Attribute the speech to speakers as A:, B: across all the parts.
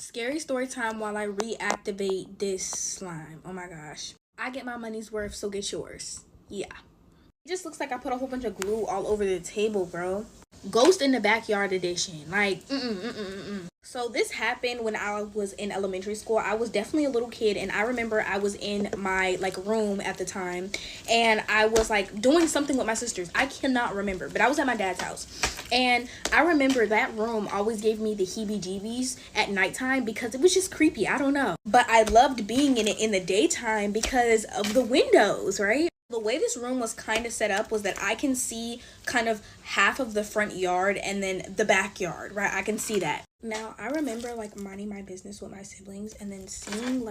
A: Scary story time while I reactivate this slime. Oh my gosh. I get my money's worth, so get yours. Yeah. It just looks like I put a whole bunch of glue all over the table, bro. Ghost in the Backyard edition. Like, So this happened when I was in elementary school. I was definitely a little kid, and I remember I was in my room at the time, and I was doing something with my sisters. I cannot remember, but I was at my dad's house. And I remember that room always gave me the heebie-jeebies at nighttime because it was just creepy. I don't know. But I loved being in it in the daytime because of the windows, right? The way this room was kind of set up was that I can see kind of half of the front yard and then the backyard, right? I can see that. Now, I remember minding my business with my siblings and then seeing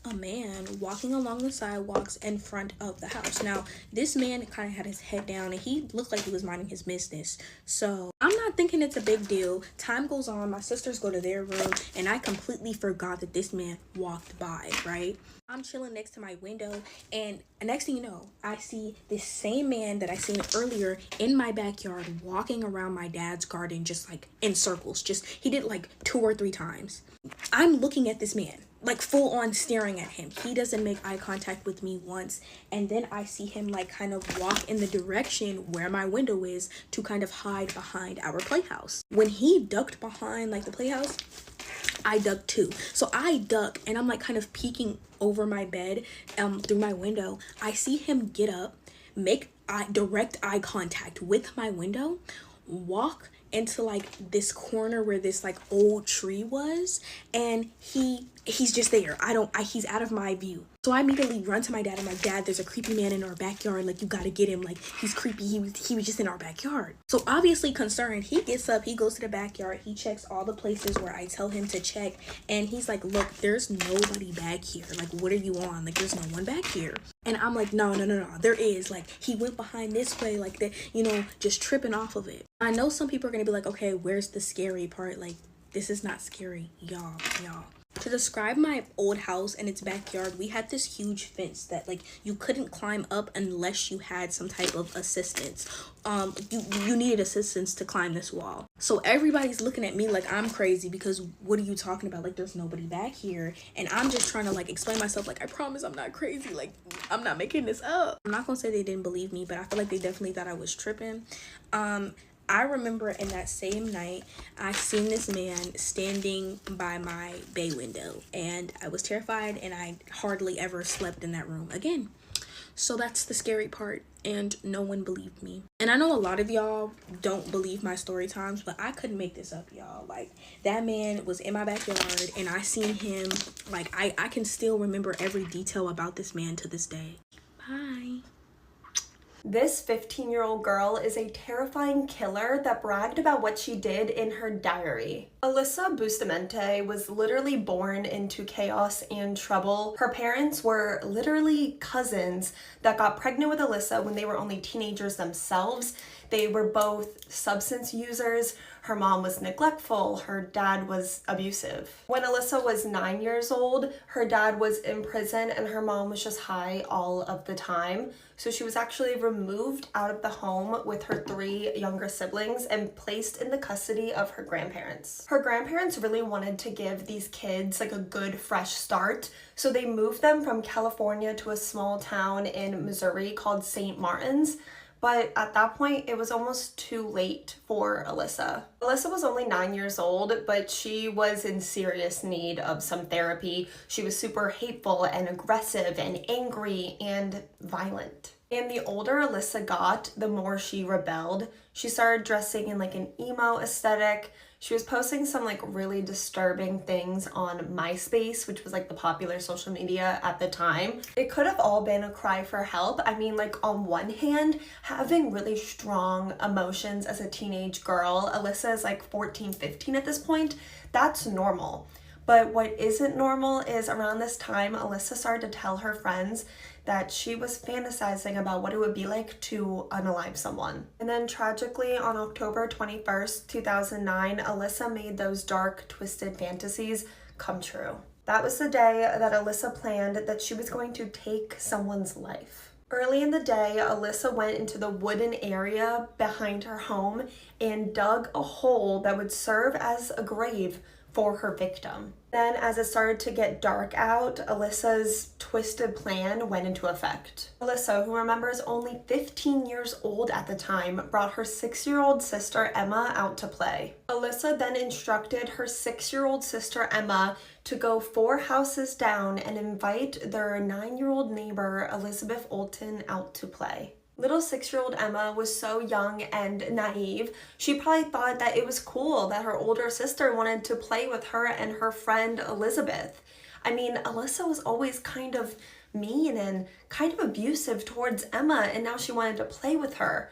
A: a man walking along the sidewalks in front of the house. Now, this man kind of had his head down and he looked like he was minding his business. So I'm not thinking it's a big deal. Time goes on, my sisters go to their room, and I completely forgot that this man walked by, right? I'm chilling next to my window, and next thing you know, I see this same man that I seen earlier in my backyard walking around my dad's garden just in circles. He did it 2 or 3 times. I'm looking at this man, full on staring at him. He doesn't make eye contact with me once, and then I see him kind of walk in the direction where my window is to kind of hide behind our playhouse. When he ducked behind the playhouse, I ducked too. So I duck, and I'm kind of peeking over my bed through my window. I see him get up, make direct eye contact with my window, walk into this corner where this old tree was, and he's just there. He's out of my view. So I immediately run to my dad. I'm like, Dad, there's a creepy man in our backyard. You gotta get him. He's creepy. He was just in our backyard. So obviously concerned, he gets up, he goes to the backyard, he checks all the places where I tell him to check, and he's like, look, there's nobody back here. What are you on? There's no one back here. And I'm like, no, there is. He went behind this way, just tripping off of it. I know some people are gonna be like, okay, where's the scary part? This is not scary, y'all. To describe my old house and its backyard, we had this huge fence that you couldn't climb up unless you had some type of assistance. You needed assistance to climb this wall. So everybody's looking at me like I'm crazy because what are you talking about? There's nobody back here. And I'm just trying to explain myself, I promise I'm not crazy. I'm not making this up. I'm not gonna say they didn't believe me, but I feel like they definitely thought I was tripping. I remember in that same night, I seen this man standing by my bay window, and I was terrified, and I hardly ever slept in that room again. So that's the scary part, and no one believed me. And I know a lot of y'all don't believe my story times, but I couldn't make this up, y'all. That man was in my backyard, and I seen him. I can still remember every detail about this man to this day. Bye.
B: This 15-year-old girl is a terrifying killer that bragged about what she did in her diary. Alyssa Bustamante was literally born into chaos and trouble. Her parents were literally cousins that got pregnant with Alyssa when they were only teenagers themselves. They were both substance users. Her mom was neglectful, her dad was abusive. When Alyssa was 9 years old, her dad was in prison and her mom was just high all of the time. So she was actually removed out of the home with her 3 younger siblings and placed in the custody of her grandparents. Her grandparents really wanted to give these kids a good fresh start, so they moved them from California to a small town in Missouri called St. Martin's. But at that point, it was almost too late for Alyssa. Alyssa was only 9 years old, but she was in serious need of some therapy. She was super hateful and aggressive and angry and violent. And the older Alyssa got, the more she rebelled. She started dressing in an emo aesthetic. She was posting some really disturbing things on MySpace, which was the popular social media at the time. It could have all been a cry for help. I mean, on one hand, having really strong emotions as a teenage girl, Alyssa is 14, 15 at this point, that's normal. But what isn't normal is around this time, Alyssa started to tell her friends that she was fantasizing about what it would be like to unalive someone. And then tragically on October 21st, 2009, Alyssa made those dark, twisted fantasies come true. That was the day that Alyssa planned that she was going to take someone's life. Early in the day, Alyssa went into the wooden area behind her home and dug a hole that would serve as a grave for her victim. Then, as it started to get dark out, Alyssa's twisted plan went into effect. Alyssa, who remembers only 15 years old at the time, brought her 6-year-old sister Emma out to play. Alyssa then instructed her 6-year-old sister Emma to go 4 houses down and invite their 9-year-old neighbor Elizabeth Olten out to play. Little 6-year-old Emma was so young and naive, she probably thought that it was cool that her older sister wanted to play with her and her friend Elizabeth. I mean, Alyssa was always kind of mean and kind of abusive towards Emma, and now she wanted to play with her.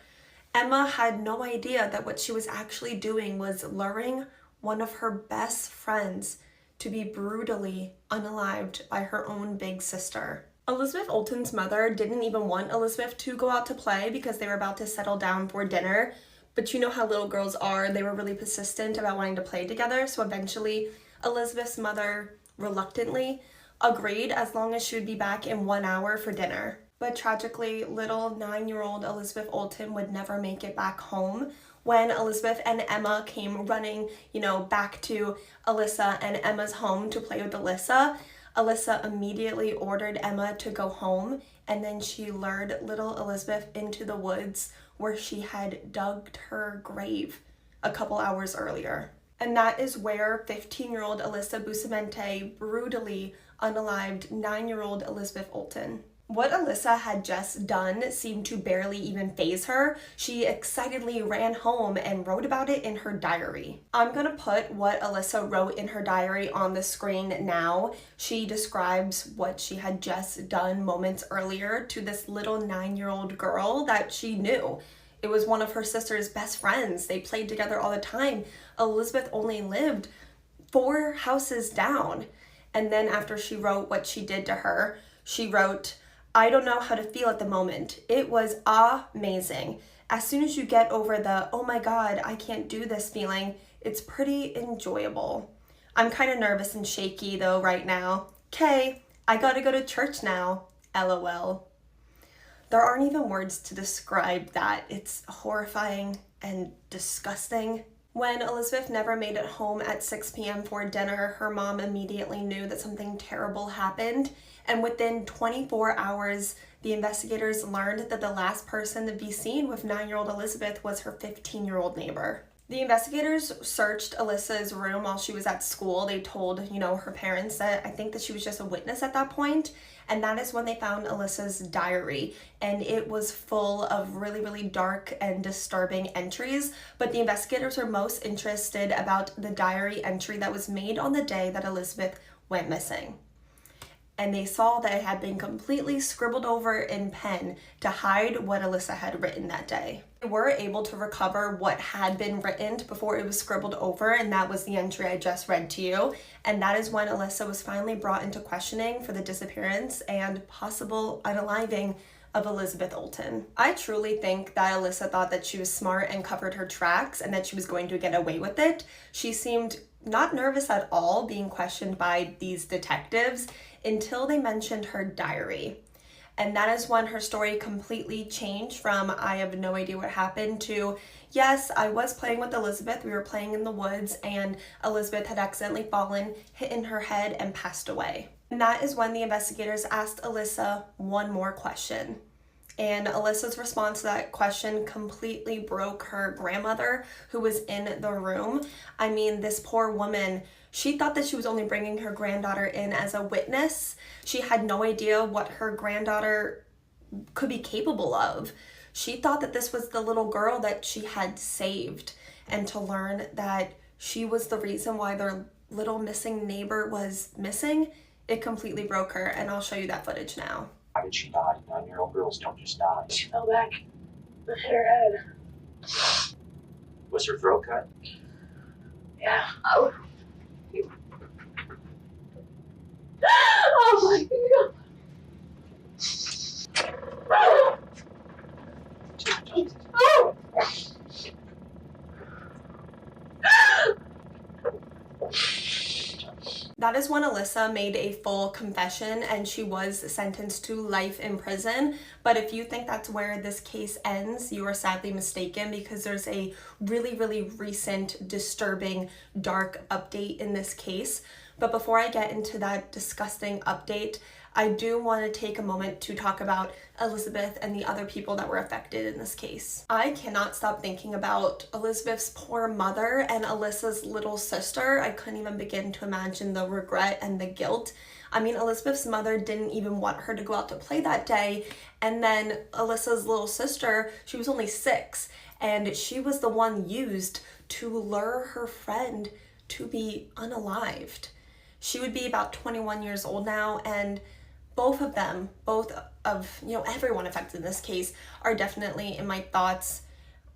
B: Emma had no idea that what she was actually doing was luring one of her best friends to be brutally unalived by her own big sister. Elizabeth Olten's mother didn't even want Elizabeth to go out to play because they were about to settle down for dinner. But you know how little girls are, they were really persistent about wanting to play together. So eventually, Elizabeth's mother reluctantly agreed as long as she would be back in 1 hour for dinner. But tragically, little 9-year-old Elizabeth Olten would never make it back home. When Elizabeth and Emma came running, back to Alyssa and Emma's home to play with Alyssa immediately ordered Emma to go home, and then she lured little Elizabeth into the woods where she had dug her grave a couple hours earlier. And that is where 15-year-old Alyssa Bustamante brutally unalived 9-year-old Elizabeth Olten. What Alyssa had just done seemed to barely even faze her. She excitedly ran home and wrote about it in her diary. I'm gonna put what Alyssa wrote in her diary on the screen now. She describes what she had just done moments earlier to this little 9-year-old girl that she knew. It was one of her sister's best friends. They played together all the time. Elizabeth only lived 4 houses down. And then after she wrote what she did to her, she wrote, "I don't know how to feel at the moment. It was amazing. As soon as you get over the, oh my God, I can't do this feeling, it's pretty enjoyable. I'm kind of nervous and shaky though right now. Okay, I gotta go to church now. LOL." There aren't even words to describe that. It's horrifying and disgusting. When Elizabeth never made it home at 6 p.m. for dinner, her mom immediately knew that something terrible happened. And within 24 hours, the investigators learned that the last person to be seen with 9-year-old Elizabeth was her 15-year-old neighbor. The investigators searched Alyssa's room while she was at school. They told, her parents that I think that she was just a witness at that point. And that is when they found Alyssa's diary. And it was full of really, really dark and disturbing entries. But the investigators were most interested about the diary entry that was made on the day that Elizabeth went missing. And they saw that it had been completely scribbled over in pen to hide what Alyssa had written that day. They were able to recover what had been written before it was scribbled over, and that was the entry I just read to you. And that is when Alyssa was finally brought into questioning for the disappearance and possible unaliving of Elizabeth Olten. I truly think that Alyssa thought that she was smart and covered her tracks and that she was going to get away with it. She seemed not nervous at all being questioned by these detectives until they mentioned her diary. And that is when her story completely changed from I have no idea what happened to yes, I was playing with Elizabeth, we were playing in the woods, and Elizabeth had accidentally fallen, hit in her head, and passed away. And that is when the investigators asked Alyssa one more question. And Alyssa's response to that question completely broke her grandmother, who was in the room. I mean, this poor woman, she thought that she was only bringing her granddaughter in as a witness. She had no idea what her granddaughter could be capable of. She thought that this was the little girl that she had saved. And to learn that she was the reason why their little missing neighbor was missing, it completely broke her. And I'll show you that footage now.
C: How did she die? 9-year-old girls don't just die.
D: She fell back and hit her head.
C: Was her throat cut?
D: Yeah. Oh. Oh my God. Oh.
B: That is when Alyssa made a full confession and she was sentenced to life in prison. But if you think that's where this case ends, you are sadly mistaken, because there's a really, really recent, disturbing, dark update in this case. But before I get into that disgusting update, I do want to take a moment to talk about Elizabeth and the other people that were affected in this case. I cannot stop thinking about Elizabeth's poor mother and Alyssa's little sister. I couldn't even begin to imagine the regret and the guilt. I mean, Elizabeth's mother didn't even want her to go out to play that day. And then Alyssa's little sister, she was only 6, and she was the one used to lure her friend to be unalived. She would be about 21 years old now, and both of them, both of, everyone affected in this case are definitely in my thoughts.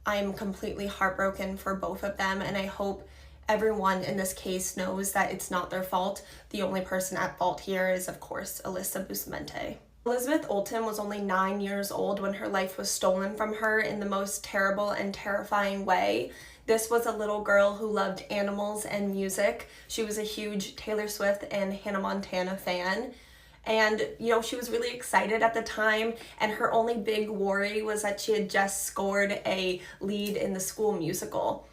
B: I'm completely heartbroken for both of them, and I hope everyone in this case knows that it's not their fault. The only person at fault here is, of course, Alyssa Bustamante. Elizabeth Olten was only 9 years old when her life was stolen from her in the most terrible and terrifying way. This was a little girl who loved animals and music. She was a huge Taylor Swift and Hannah Montana fan. And, she was really excited at the time, and her only big worry was that she had just scored a lead in the school musical.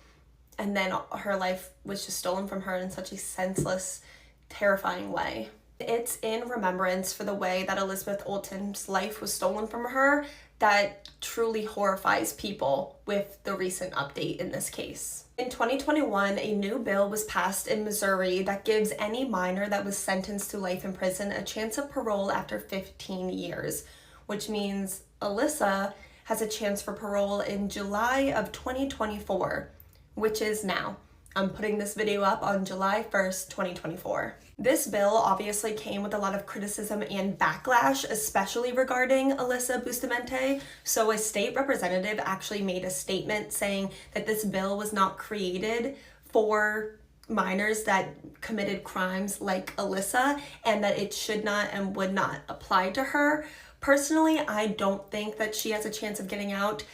B: And then her life was just stolen from her in such a senseless, terrifying way. It's in remembrance for the way that Elizabeth Olten's life was stolen from her that truly horrifies people with the recent update in this case. In 2021, a new bill was passed in Missouri that gives any minor that was sentenced to life in prison a chance of parole after 15 years, which means Alyssa has a chance for parole in July of 2024, which is now. I'm putting this video up on July 1st, 2024. This bill obviously came with a lot of criticism and backlash, especially regarding Alyssa Bustamante. So a state representative actually made a statement saying that this bill was not created for minors that committed crimes like Alyssa, and that it should not and would not apply to her. Personally, I don't think that she has a chance of getting out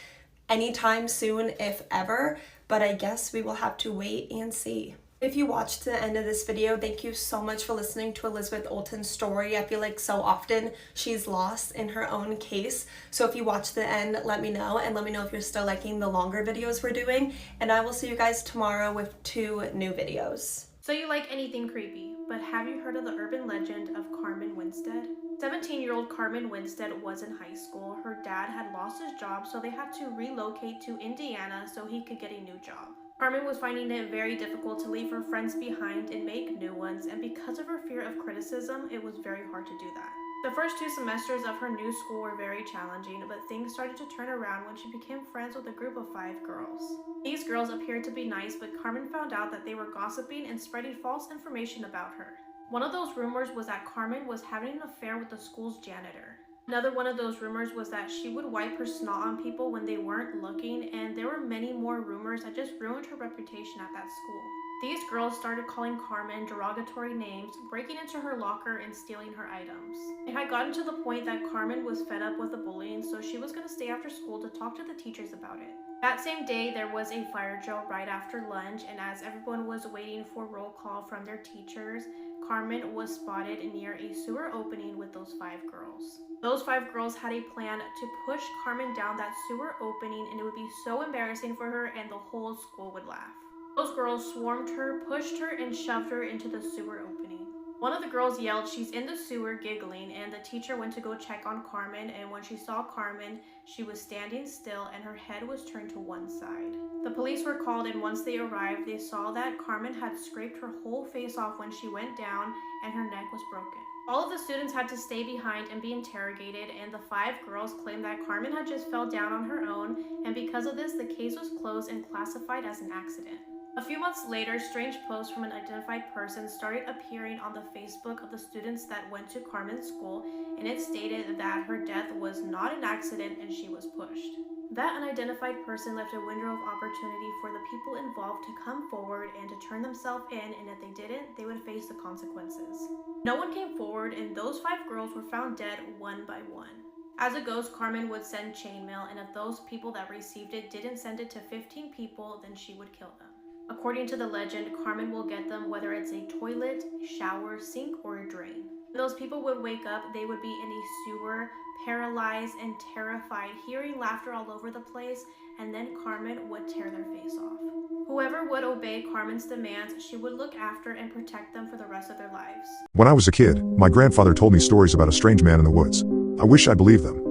B: anytime soon, if ever, but I guess we will have to wait and see. If you watched to the end of this video, thank you so much for listening to Elizabeth Olten's story. I feel like so often she's lost in her own case. So if you watch the end, let me know, and let me know if you're still liking the longer videos we're doing. And I will see you guys tomorrow with 2 new videos.
A: So you like anything creepy, but have you heard of the urban legend of Carmen Winstead? 17-year-old Carmen Winstead was in high school. Her dad had lost his job, so they had to relocate to Indiana so he could get a new job. Carmen was finding it very difficult to leave her friends behind and make new ones, and because of her fear of criticism, it was very hard to do that. The first 2 semesters of her new school were very challenging, but things started to turn around when she became friends with a group of 5 girls. These girls appeared to be nice, but Carmen found out that they were gossiping and spreading false information about her. One of those rumors was that Carmen was having an affair with the school's janitor. Another one of those rumors was that she would wipe her snot on people when they weren't looking, and there were many more rumors that just ruined her reputation at that school. These girls started calling Carmen derogatory names, breaking into her locker, and stealing her items. It had gotten to the point that Carmen was fed up with the bullying, so she was going to stay after school to talk to the teachers about it. That same day, there was a fire drill right after lunch, and as everyone was waiting for roll call from their teachers, Carmen was spotted near a sewer opening with those 5 girls. Those 5 girls had a plan to push Carmen down that sewer opening, and it would be so embarrassing for her and the whole school would laugh. Those girls swarmed her, pushed her, and shoved her into the sewer opening. One of the girls yelled, "She's in the sewer," giggling, and the teacher went to go check on Carmen, and when she saw Carmen, she was standing still and her head was turned to one side. The police were called, and once they arrived, they saw that Carmen had scraped her whole face off when she went down and her neck was broken. All of the students had to stay behind and be interrogated, and the 5 girls claimed that Carmen had just fell down on her own, and because of this, the case was closed and classified as an accident. A few months later, strange posts from an identified person started appearing on the Facebook of the students that went to Carmen's school, and it stated that her death was not an accident and she was pushed. That unidentified person left a window of opportunity for the people involved to come forward and to turn themselves in, and if they didn't, they would face the consequences. No one came forward, and those 5 girls were found dead one by one. As a ghost, Carmen would send chain mail, and if those people that received it didn't send it to 15 people, then she would kill them.
E: According to the legend, Carmen will get them whether it's a toilet, shower, sink, or a drain. When those people would wake up, they would be in a sewer, paralyzed and terrified, hearing laughter all over the place, and then Carmen would tear their face off. Whoever would obey Carmen's demands, she would look after and protect them for the rest of their lives.
F: When I was a kid, my grandfather told me stories about a strange man in the woods. I wish I believed them.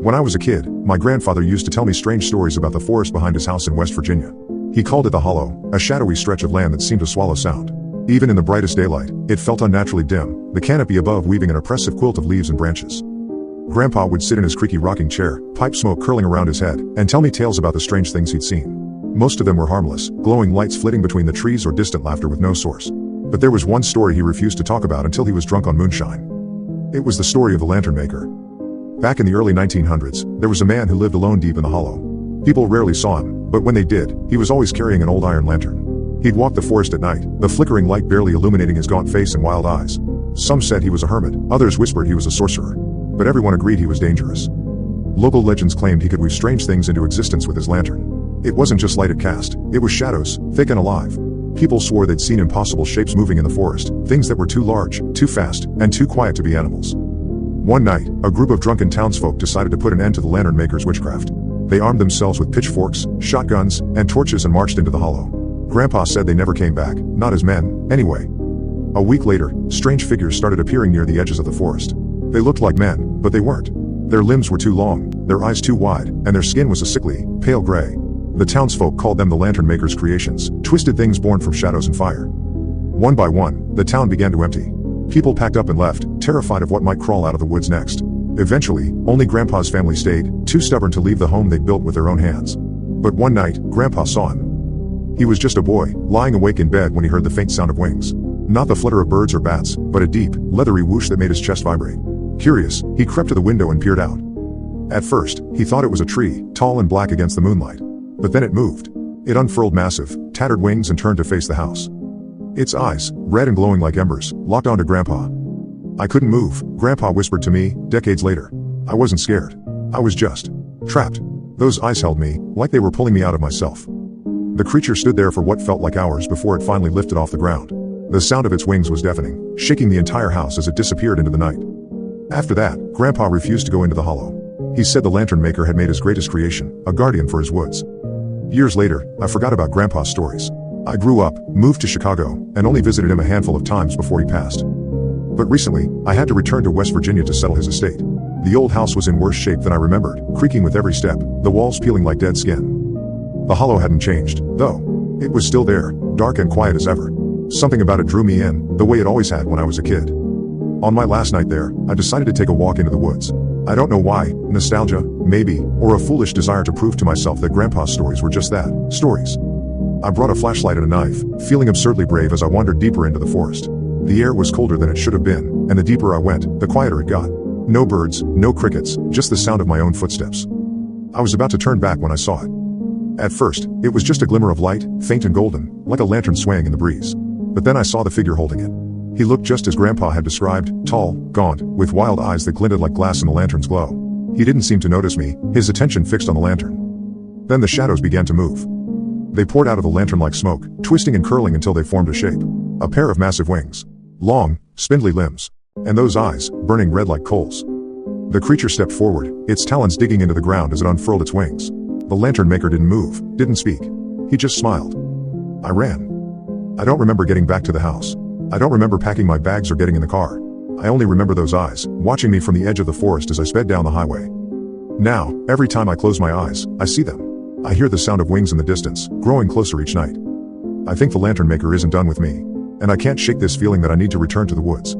F: When I was a kid, my grandfather used to tell me strange stories about the forest behind his house in West Virginia. He called it the Hollow, a shadowy stretch of land that seemed to swallow sound. Even in the brightest daylight, it felt unnaturally dim, the canopy above weaving an oppressive quilt of leaves and branches. Grandpa would sit in his creaky rocking chair, pipe smoke curling around his head, and tell me tales about the strange things he'd seen. Most of them were harmless, glowing lights flitting between the trees or distant laughter with no source. But there was one story he refused to talk about until he was drunk on moonshine. It was the story of the lantern maker. Back in the early 1900s, there was a man who lived alone deep in the hollow. People rarely saw him, but when they did, he was always carrying an old iron lantern. He'd walk the forest at night, the flickering light barely illuminating his gaunt face and wild eyes. Some said he was a hermit, others whispered he was a sorcerer. But everyone agreed he was dangerous. Local legends claimed he could weave strange things into existence with his lantern. It wasn't just light it cast, it was shadows, thick and alive. People swore they'd seen impossible shapes moving in the forest, things that were too large, too fast, and too quiet to be animals. One night, a group of drunken townsfolk decided to put an end to the lantern maker's witchcraft. They armed themselves with pitchforks, shotguns, and torches and marched into the hollow. Grandpa said they never came back, not as men, anyway. A week later, strange figures started appearing near the edges of the forest. They looked like men, but they weren't. Their limbs were too long, their eyes too wide, and their skin was a sickly, pale gray. The townsfolk called them the lantern maker's creations, twisted things born from shadows and fire. One by one, the town began to empty. People packed up and left, terrified of what might crawl out of the woods next. Eventually, only Grandpa's family stayed, too stubborn to leave the home they'd built with their own hands. But one night, Grandpa saw him. He was just a boy, lying awake in bed when he heard the faint sound of wings. Not the flutter of birds or bats, but a deep, leathery whoosh that made his chest vibrate. Curious, he crept to the window and peered out. At first, he thought it was a tree, tall and black against the moonlight. But then it moved. It unfurled massive, tattered wings and turned to face the house. Its eyes, red and glowing like embers, locked onto Grandpa. I couldn't move, Grandpa whispered to me, decades later. I wasn't scared. I was just trapped. Those eyes held me, like they were pulling me out of myself. The creature stood there for what felt like hours before it finally lifted off the ground. The sound of its wings was deafening, shaking the entire house as it disappeared into the night. After that, Grandpa refused to go into the hollow. He said the lantern maker had made his greatest creation, a guardian for his woods. Years later, I forgot about Grandpa's stories. I grew up, moved to Chicago, and only visited him a handful of times before he passed. But recently, I had to return to West Virginia to settle his estate. The old house was in worse shape than I remembered, creaking with every step, the walls peeling like dead skin. The hollow hadn't changed, though. It was still there, dark and quiet as ever. Something about it drew me in, the way it always had when I was a kid. On my last night there, I decided to take a walk into the woods. I don't know why, nostalgia, maybe, or a foolish desire to prove to myself that Grandpa's stories were just that, stories. I brought a flashlight and a knife, feeling absurdly brave as I wandered deeper into the forest. The air was colder than it should have been, and the deeper I went, the quieter it got. No birds, no crickets, just the sound of my own footsteps. I was about to turn back when I saw it. At first, it was just a glimmer of light, faint and golden, like a lantern swaying in the breeze. But then I saw the figure holding it. He looked just as Grandpa had described, tall, gaunt, with wild eyes that glinted like glass in the lantern's glow. He didn't seem to notice me, his attention fixed on the lantern. Then the shadows began to move. They poured out of the lantern like smoke, twisting and curling until they formed a shape. A pair of massive wings. Long, spindly limbs. And those eyes, burning red like coals. The creature stepped forward, its talons digging into the ground as it unfurled its wings. The lantern maker didn't move, didn't speak. He just smiled. I ran. I don't remember getting back to the house. I don't remember packing my bags or getting in the car. I only remember those eyes, watching me from the edge of the forest as I sped down the highway. Now, every time I close my eyes, I see them. I hear the sound of wings in the distance, growing closer each night. I think the lantern maker isn't done with me. And I can't shake this feeling that I need to return to the woods.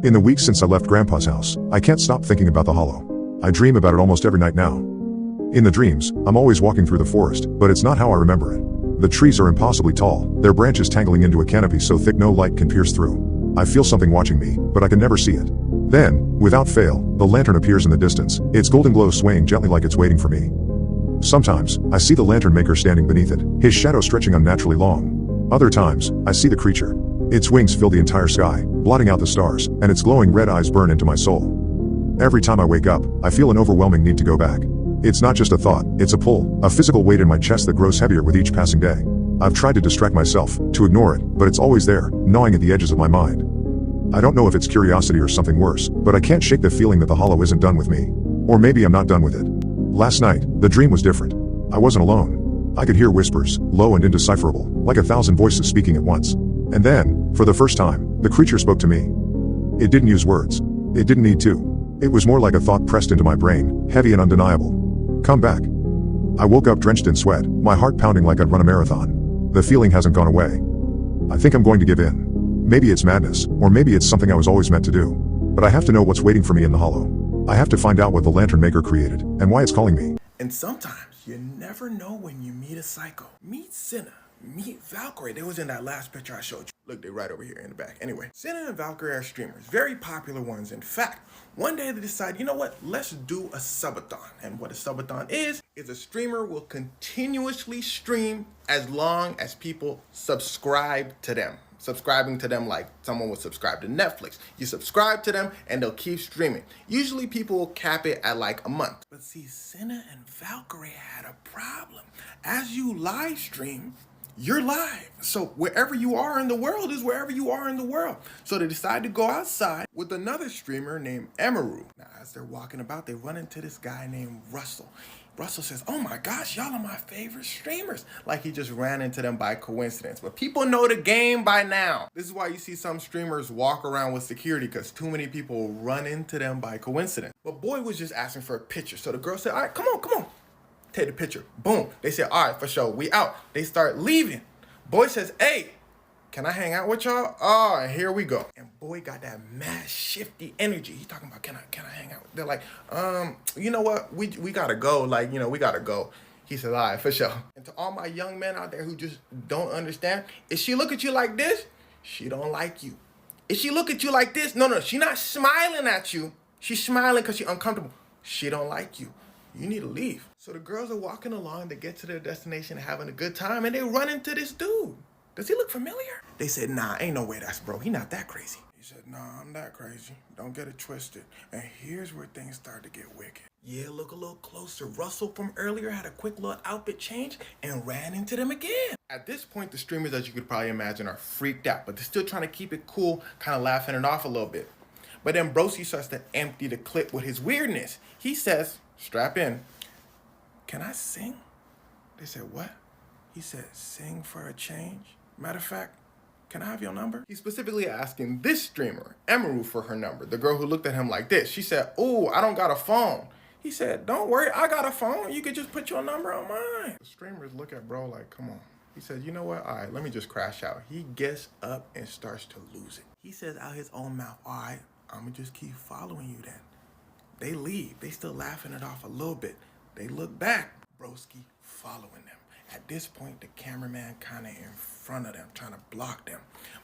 F: In the weeks since I left Grandpa's house, I can't stop thinking about the hollow. I dream about it almost every night now. In the dreams, I'm always walking through the forest, but it's not how I remember it. The trees are impossibly tall, their branches tangling into a canopy so thick no light can pierce through. I feel something watching me, but I can never see it. Then, without fail, the lantern appears in the distance, its golden glow swaying gently like it's waiting for me. Sometimes, I see the lantern maker standing beneath it, his shadow stretching unnaturally long. Other times, I see the creature. Its wings fill the entire sky, blotting out the stars, and its glowing red eyes burn into my soul. Every time I wake up, I feel an overwhelming need to go back. It's not just a thought, it's a pull, a physical weight in my chest that grows heavier with each passing day. I've tried to distract myself, to ignore it, but it's always there, gnawing at the edges of my mind. I don't know if it's curiosity or something worse, but I can't shake the feeling that the hollow isn't done with me. Or maybe I'm not done with it. Last night, the dream was different. I wasn't alone. I could hear whispers, low and indecipherable, like 1,000 voices speaking at once. And then, for the first time, the creature spoke to me. It didn't use words. It didn't need to. It was more like a thought pressed into my brain, heavy and undeniable. Come back. I woke up drenched in sweat, my heart pounding like I'd run a marathon. The feeling hasn't gone away. I think I'm going to give in. Maybe it's madness, or maybe it's something I was always meant to do. But I have to know what's waiting for me in the hollow. I have to find out what the lantern maker created, and why it's calling me.
G: And sometimes you never know when you meet a psycho. Meet Cinna. Meet Valkyrie. They was in that last picture I showed you. Look, they're right over here in the back. Anyway, Cinna and Valkyrie are streamers. Very popular ones. In fact, one day they decide, you know what? Let's do a subathon. And what a subathon is a streamer will continuously stream as long as people subscribe to them. Subscribing to them like someone would subscribe to Netflix. You subscribe to them and they'll keep streaming. Usually people will cap it at like a month. But see, Cinna and Valkyrie had a problem. As you live stream, you're live. So wherever you are in the world is wherever you are in the world. So they decide to go outside with another streamer named Emaru. Now, as they're walking about, they run into this guy named Russell. Russell says, oh my gosh, y'all are my favorite streamers. Like he just ran into them by coincidence. But people know the game by now. This is why you see some streamers walk around with security, because too many people run into them by coincidence. But boy was just asking for a picture. So the girl said, all right, come on. Take the picture. Boom. They said, all right, for sure, we out. They start leaving. Boy says, hey, can I hang out with y'all? Oh, and here we go. And boy got that mad shifty energy. He's talking about, can I hang out? They're like, you know what? We gotta go. Like, we gotta go. He says, all right, for sure. And to all my young men out there who just don't understand, if she look at you like this, she don't like you. If she look at you like this, no, she not smiling at you. She's smiling because she's uncomfortable. She don't like you. You need to leave. So the girls are walking along, they get to their destination, having a good time, and they run into this dude. Does he look familiar? They said, nah, ain't no way that's bro. He not that crazy. He said, nah, I'm that crazy. Don't get it twisted. And here's where things start to get wicked. Yeah, look a little closer. Russell from earlier had a quick little outfit change and ran into them again. At this point, the streamers, as you could probably imagine, are freaked out, but they're still trying to keep it cool, kind of laughing it off a little bit. But then Broski starts to empty the clip with his weirdness. He says, strap in, can I sing? They said, what? He said, sing for a change? Matter of fact, can I have your number? He's specifically asking this streamer, Emaru, for her number. The girl who looked at him like this. She said, oh, I don't got a phone. He said, don't worry, I got a phone. You could just put your number on mine. The streamers look at bro like, come on. He said, you know what? All right, let me just crash out. He gets up and starts to lose it. He says out his own mouth, all right, I'm gonna just keep following you then. They leave. They still laughing it off a little bit. They look back. Broski following them. At this point, the cameraman kind of in front of them, trying to block them.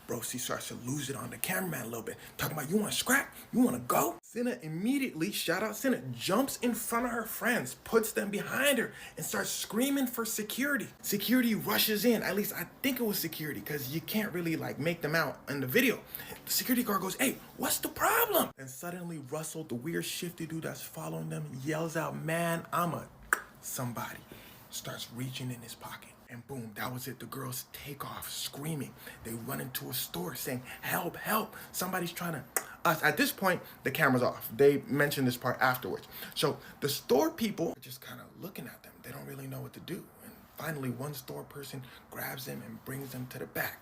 G: Broski starts to lose it on the cameraman a little bit, talking about, you want to scrap? You want to go? Cinna immediately, shout out Cinna, jumps in front of her friends, puts them behind her, and starts screaming for security. Security rushes in. At least I think it was security, because you can't really make them out in the video. The security guard goes, hey, what's the problem? And suddenly Russell, the weird shifty dude that's following them, yells out, man, I'm a somebody. Starts reaching in his pocket. And boom, that was it. The girls take off screaming. They run into a store saying, help, help. Somebody's trying to us. At this point, the camera's off. They mentioned this part afterwards. So the store people are just kind of looking at them. They don't really know what to do. And finally, one store person grabs them and brings them to the back.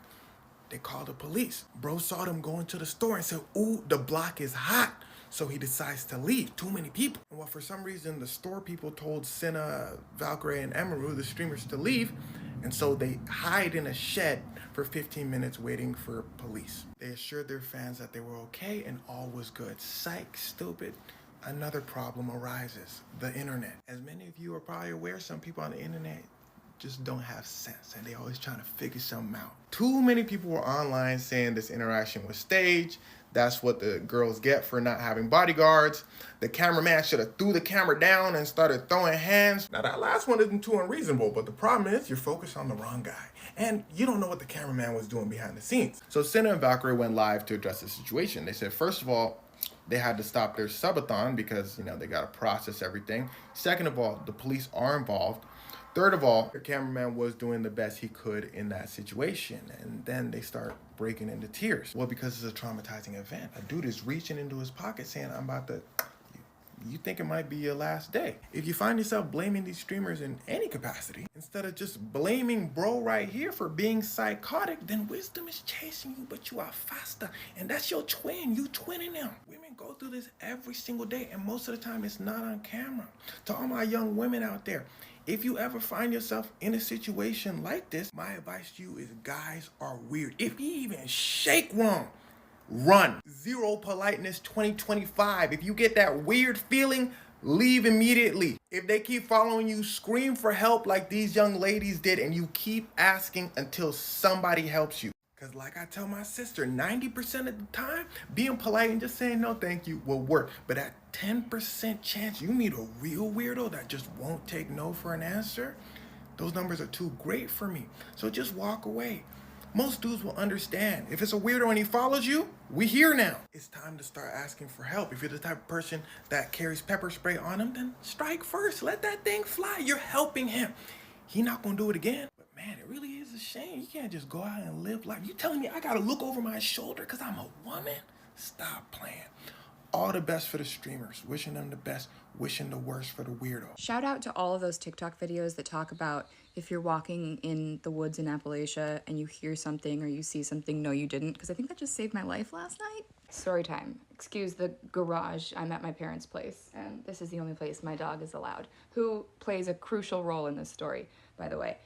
G: They call the police. Bro saw them go into the store and said, ooh, the block is hot. So he decides to leave. Too many people. And well, for some reason, the store people told Cinna, Valkyrie, and Emaru, the streamers, to leave. And so they hide in a shed for 15 minutes waiting for police. They assured their fans that they were okay and all was good. Psych, stupid. Another problem arises. The internet. As many of you are probably aware, some people on the internet just don't have sense and they always trying to figure something out. Too many people were online saying this interaction was staged. That's what the girls get for not having bodyguards. The cameraman should have threw the camera down and started throwing hands. Now that last one isn't too unreasonable, but the problem is you're focused on the wrong guy. And you don't know what the cameraman was doing behind the scenes. So Cinna and Valkyrie went live to address the situation. They said, first of all, they had to stop their subathon because, they got to process everything. Second of all, the police are involved. Third of all, the cameraman was doing the best he could in that situation. And then they start breaking into tears. Well, because it's a traumatizing event. A dude is reaching into his pocket saying, I'm about to... You think it might be your last day. If you find yourself blaming these streamers in any capacity, instead of just blaming bro right here for being psychotic, then wisdom is chasing you, but you are faster. And that's your twin. You twinning them. Women go through this every single day, and most of the time it's not on camera. To all my young women out there, if you ever find yourself in a situation like this, my advice to you is guys are weird. If you even shake wrong, run. Zero politeness 2025. If you get that weird feeling, leave immediately. If they keep following you, scream for help like these young ladies did, and you keep asking until somebody helps you. Because like I tell my sister, 90% of the time, being polite and just saying no thank you will work. But that 10% chance you meet a real weirdo that just won't take no for an answer, those numbers are too great for me. So just walk away. Most dudes will understand. If it's a weirdo and he follows you, we here now. It's time to start asking for help. If you're the type of person that carries pepper spray on him, then strike first. Let that thing fly. You're helping him. He not gonna do it again. But man, it really is a shame. You can't just go out and live life. You telling me I gotta look over my shoulder because I'm a woman? Stop playing. All the best for the streamers. Wishing them the best. Wishing the worst for the weirdo.
H: Shout out to all of those TikTok videos that talk about if you're walking in the woods in Appalachia and you hear something or you see something, no you didn't, because I think that just saved my life last night. Story time. Excuse the garage. I'm at my parents' place, and this is the only place my dog is allowed, who plays a crucial role in this story, by the way.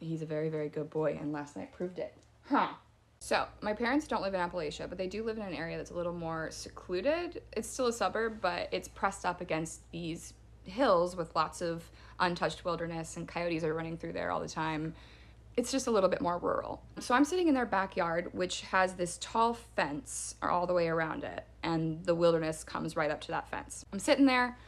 H: He's a very, very good boy, and last night proved it. So, my parents don't live in Appalachia, but they do live in an area that's a little more secluded. It's still a suburb, but it's pressed up against these hills with lots of untouched wilderness, and coyotes are running through there all the time. It's just a little bit more rural. So I'm sitting in their backyard, which has this tall fence all the way around it, and the wilderness comes right up to that fence. I'm sitting there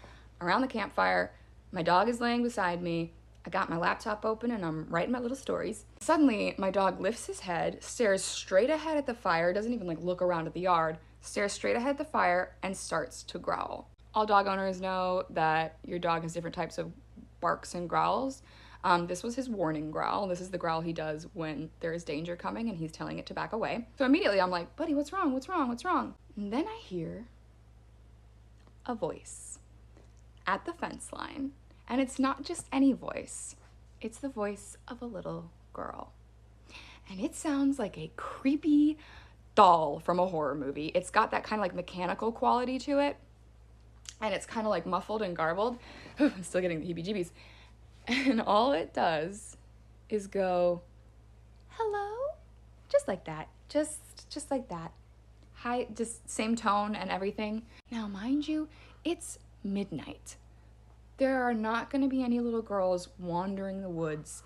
H: around the campfire. My dog is laying beside me. I got my laptop open and I'm writing my little stories. Suddenly, my dog lifts his head, stares straight ahead at the fire, doesn't even like look around at the yard, stares straight ahead at the fire and starts to growl. All dog owners know that your dog has different types of barks and growls. This was his warning growl. This is the growl he does when there is danger coming and he's telling it to back away. So immediately I'm like, buddy, what's wrong? What's wrong? What's wrong? And then I hear a voice at the fence line. And it's not just any voice, it's the voice of a little girl. And it sounds like a creepy doll from a horror movie. It's got that kind of like mechanical quality to it. And it's kind of like muffled and garbled. I'm still getting the heebie-jeebies. And all it does is go, hello? Just like that. Just like that. Hi, just same tone and everything. Now, mind you, it's midnight. There are not going to be any little girls wandering the woods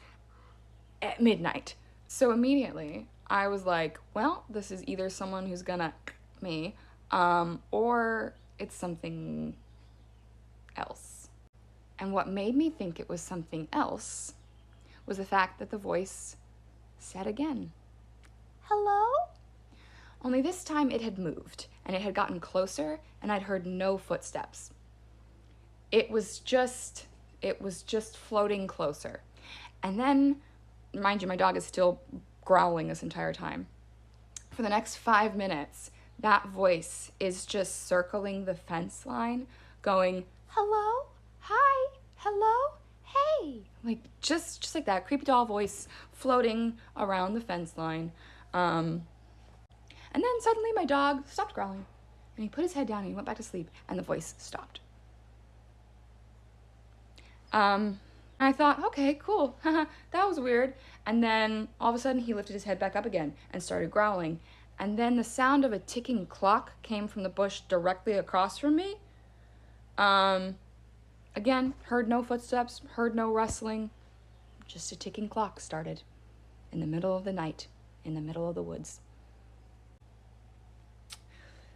H: at midnight. So immediately I was like, well, this is either someone who's gonna me, or it's something else. And what made me think it was something else was the fact that the voice said again, hello? Only this time it had moved and it had gotten closer and I'd heard no footsteps. It was just floating closer. And then, mind you, my dog is still growling this entire time. For the next 5 minutes, that voice is just circling the fence line, going, hello, hi, hello, hey. Like, just like that creepy doll voice floating around the fence line. And then suddenly my dog stopped growling. And he put his head down and he went back to sleep, and the voice stopped. I thought, okay, cool, that was weird. And then all of a sudden he lifted his head back up again and started growling. And then the sound of a ticking clock came from the bush directly across from me. Again, heard no footsteps, heard no rustling. Just a ticking clock started in the middle of the night, in the middle of the woods.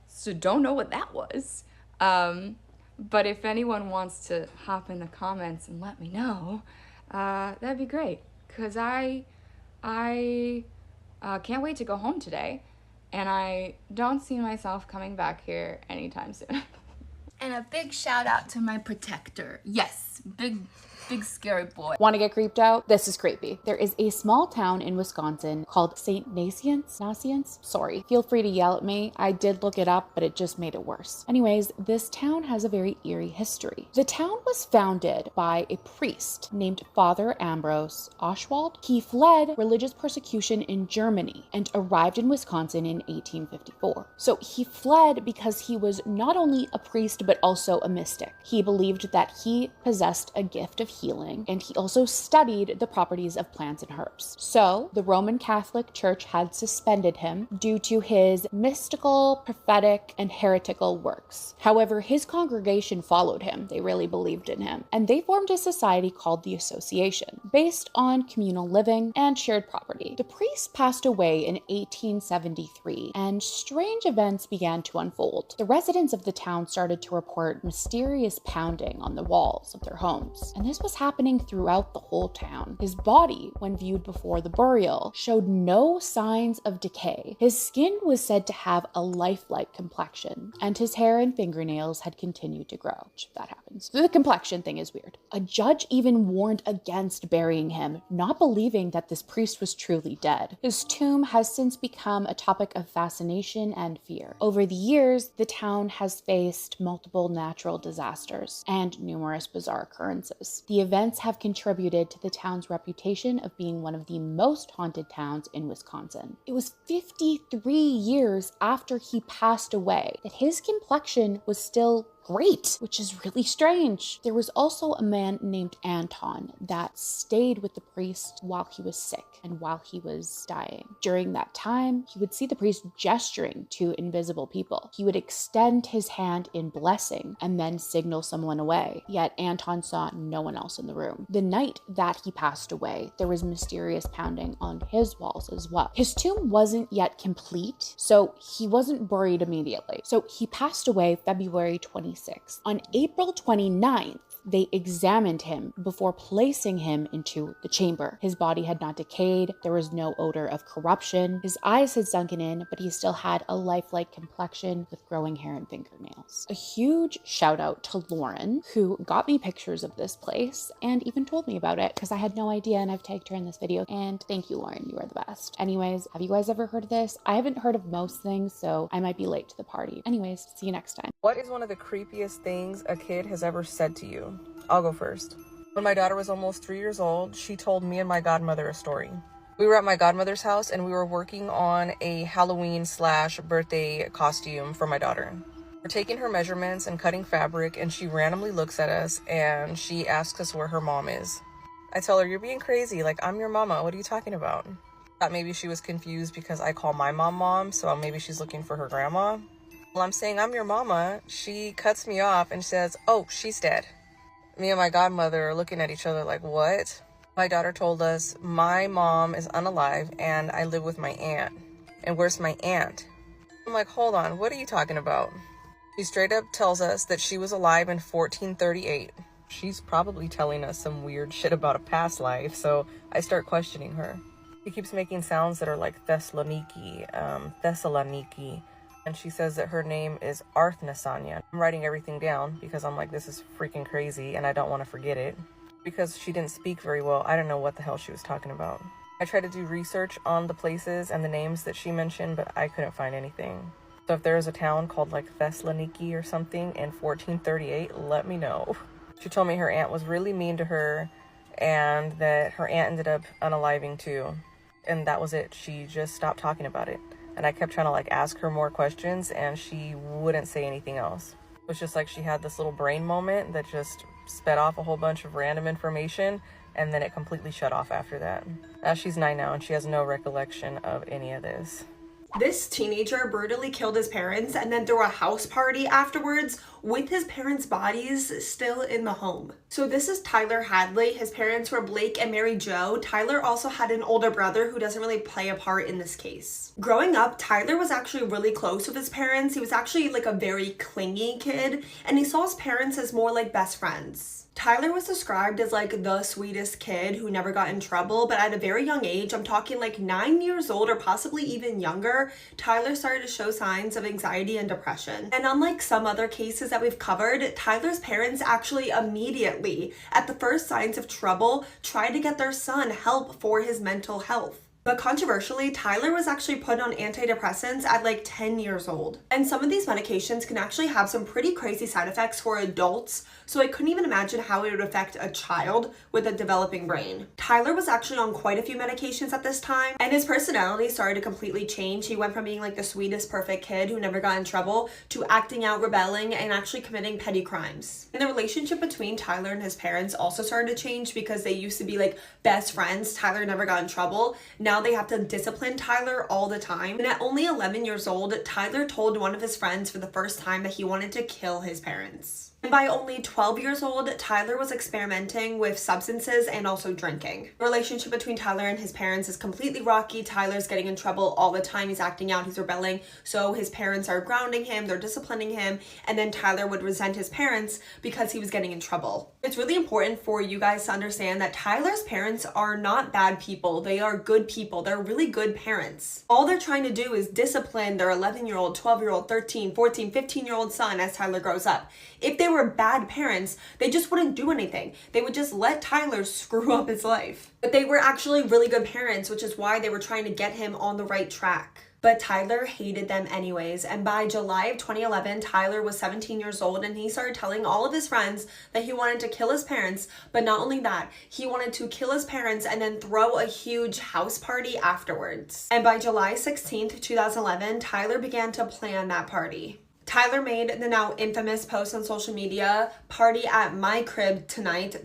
H: So don't know what that was. But if anyone wants to hop in the comments and let me know, that'd be great. Because I can't wait to go home today. And I don't see myself coming back here anytime soon. And a big shout out to my protector. Yes, big Big scary boy.
I: Want to get creeped out? This is creepy. There is a small town in Wisconsin called St. Nazianz? Sorry. Feel free to yell at me. I did look it up, but it just made it worse. Anyways, this town has a very eerie history. The town was founded by a priest named Father Ambrose Oswald. He fled religious persecution in Germany and arrived in Wisconsin in 1854. So he fled because he was not only a priest, but also a mystic. He believed that he possessed a gift of healing, and he also studied the properties of plants and herbs. So the Roman Catholic Church had suspended him due to his mystical, prophetic, and heretical works. However, his congregation followed him. They really believed in him, and they formed a society called the Association, based on communal living and shared property. The priest passed away in 1873, and strange events began to unfold. The residents of the town started to report mysterious pounding on the walls of their homes, and this was happening throughout the whole town. His body, when viewed before the burial, showed no signs of decay. His skin was said to have a lifelike complexion, and his hair and fingernails had continued to grow. That happens. The complexion thing is weird. A judge even warned against burying him, not believing that this priest was truly dead. His tomb has since become a topic of fascination and fear. Over the years, the town has faced multiple natural disasters and numerous bizarre occurrences. The events have contributed to the town's reputation of being one of the most haunted towns in Wisconsin. It was 53 years after he passed away that his complexion was still great, which is really strange. There was also a man named Anton that stayed with the priest while he was sick and while he was dying. During that time, he would see the priest gesturing to invisible people. He would extend his hand in blessing and then signal someone away, yet Anton saw no one else in the room. The night that he passed away, there was mysterious pounding on his walls as well. His tomb wasn't yet complete, so he wasn't buried immediately. So he passed away February 26th. On April 29th, they examined him before placing him into the chamber. His body had not decayed. There was no odor of corruption. His eyes had sunken in, but he still had a lifelike complexion with growing hair and fingernails. A huge shout out to Lauren, who got me pictures of this place and even told me about it because I had no idea, and I've tagged her in this video. And thank you, Lauren. You are the best. Anyways, have you guys ever heard of this? I haven't heard of most things, so I might be late to the party. Anyways, see you next time.
J: What is one of the creepiest things a kid has ever said to you? I'll go first. When my daughter was almost 3 years old, she told me and my godmother a story. We were at my godmother's house and we were working on a Halloween/birthday costume for my daughter. We're taking her measurements and cutting fabric, and she randomly looks at us and she asks us where her mom is. I tell her, "You're being crazy. Like, I'm your mama. What are you talking about?" Thought maybe she was confused because I call my mom, so maybe she's looking for her grandma. While I'm saying I'm your mama, she cuts me off and says, "Oh, she's dead." Me and my godmother are looking at each other like, what? My daughter told us, "My mom is unalive and I live with my aunt." And where's my aunt? I'm like, hold on, what are you talking about? She straight up tells us that she was alive in 1438. She's probably telling us some weird shit about a past life, so I start questioning her. She keeps making sounds that are like Thessaloniki, and she says that her name is Nazianz. I'm writing everything down because I'm like, this is freaking crazy and I don't want to forget it. Because she didn't speak very well, I don't know what the hell she was talking about. I tried to do research on the places and the names that she mentioned, but I couldn't find anything. So if there is a town called like Thessaloniki or something in 1438, let me know. She told me her aunt was really mean to her and that her aunt ended up unaliving too. And that was it. She just stopped talking about it. And I kept trying to like ask her more questions and she wouldn't say anything else. It was just like she had this little brain moment that just sped off a whole bunch of random information and then it completely shut off after that. She's 9 now and she has no recollection of any of this.
B: This teenager brutally killed his parents and then threw a house party afterwards with his parents' bodies still in the home. So this is Tyler Hadley. His parents were Blake and Mary Jo. Tyler also had an older brother who doesn't really play a part in this case. Growing up, Tyler was actually really close with his parents. He was actually like a very clingy kid, and he saw his parents as more like best friends. Tyler was described as like the sweetest kid who never got in trouble, but at a very young age, I'm talking like 9 years old or possibly even younger, September, Tyler started to show signs of anxiety and depression. And unlike some other cases that we've covered, Tyler's parents actually immediately, at the first signs of trouble, tried to get their son help for his mental health. But controversially, Tyler was actually put on antidepressants at like 10 years old. And some of these medications can actually have some pretty crazy side effects for adults, so I couldn't even imagine how it would affect a child with a developing brain. Tyler was actually on quite a few medications at this time, and his personality started to completely change. He went from being like the sweetest, perfect kid who never got in trouble to acting out, rebelling, and actually committing petty crimes. And the relationship between Tyler and his parents also started to change because they used to be like best friends. Tyler never got in trouble. Now they have to discipline Tyler all the time. And at only 11 years old, Tyler told one of his friends for the first time that he wanted to kill his parents. And by only 12 years old, Tyler was experimenting with substances and also drinking. The relationship between Tyler and his parents is completely rocky. Tyler's getting in trouble all the time. He's acting out, he's rebelling. So his parents are grounding him, they're disciplining him, and then Tyler would resent his parents because he was getting in trouble. It's really important for you guys to understand that Tyler's parents are not bad people. They are good people. They're really good parents. All they're trying to do is discipline their 11-year-old, 12-year-old, 13, 14, 15-year-old son as Tyler grows up. If they were bad parents, they just wouldn't do anything. They would just let Tyler screw up his life. But they were actually really good parents, which is why they were trying to get him on the right track. But Tyler hated them anyways, and by July of 2011, Tyler was 17 years old, and he started telling all of his friends that he wanted to kill his parents. But not only that, he wanted to kill his parents and then throw a huge house party afterwards. And by July 16th, 2011, Tyler began to plan that party. Tyler made the now infamous post on social media, "Party at my crib tonight, ...